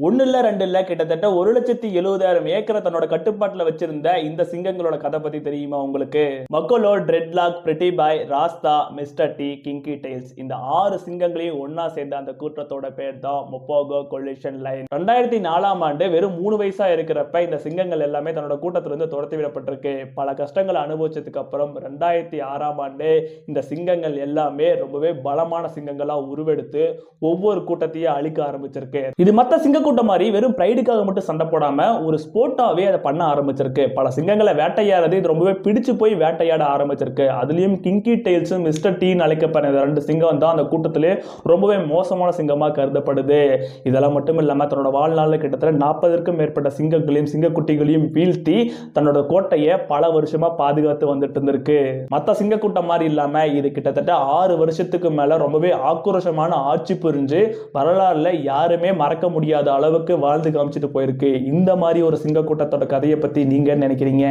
ஒன்னு இல்ல ரெண்டு இல்ல கிட்டத்தட்ட 1,70,000 ஏக்கரை தன்னோட கட்டுப்பாட்டுல வச்சிருந்த இந்த சிங்கங்களோட கதை பத்தி தெரியுமா உங்களுக்கு? மக்களோ, ட்ரெட்லாக், பிரிட்டி பாய், ராஸ்தா, மிஸ்டர் டி, கிங்கி டெய்ல்ஸ் இந்த 6 சிங்கங்களையும் ஒன்னா சேர்ந்த அந்த கூட்டத்தோட பேர் தான் மொப்போகோ கொலிஷன் லைன். 2004ஆம் ஆண்டு வெறும் 3 வயசா இருக்கிறப்ப இந்த சிங்கங்கள் எல்லாமே தன்னோட கூட்டத்திலிருந்து துரத்தி விடப்பட்டிருக்கு. பல கஷ்டங்களை அனுபவிச்சதுக்கு அப்புறம் 2006ஆம் ஆண்டு இந்த சிங்கங்கள் எல்லாமே ரொம்பவே பலமான சிங்கங்களா உருவெடுத்து ஒவ்வொரு கூட்டத்தையும் அழிக்க ஆரம்பிச்சிருக்கு. இது மத்த சிங்க கூட்டம் மாதிரி வெறும் பிரைடுக்காக மட்டும் சண்டை போடாம ஒரு ஸ்போர்ட்டாவே அதை பண்ண ஆரம்பிச்சிருக்கு. பல சிங்கங்களை வேட்டையாடுறது இது ரொம்பவே பிடிச்சு போய் வேட்டையாட ஆரம்பிச்சிருக்கு. அதுலயும் கிங்கி டெய்ல்ஸும் மிஸ்டர் டீன்னு அழைக்கப்படுற 2 சிங்கம் தான் அந்த கூட்டத்திலே ரொம்பவே மோசமான சிங்கமா கருதப்படுது. இதெல்லாம் மட்டும் இல்லாம தன்னோட வாழ்நாளில் கிட்டத்தட்ட 40க்கும் மேற்பட்ட சிங்கங்களையும் சிங்கக்குட்டிகளையும் வீழ்த்தி தன்னோட கோட்டையை பல வருஷமா பாதுகாத்து வந்துட்டு இருந்திருக்கு. மத்த சிங்க கூட்டம் மாதிரி இல்லாம இது கிட்டத்தட்ட 6 வருஷத்துக்கு மேல ரொம்பவே ஆக்ரோஷமான ஆட்சி புரிஞ்சு வரலாறுல யாருமே மறக்க முடியாத அளவுக்கு வாழ்ந்து காமிச்சிட்டு போயிருக்கு. இந்த மாதிரி ஒரு சிங்க கூட்டத்தோட கதையை பத்தி நீங்க நினைக்கிறீங்க?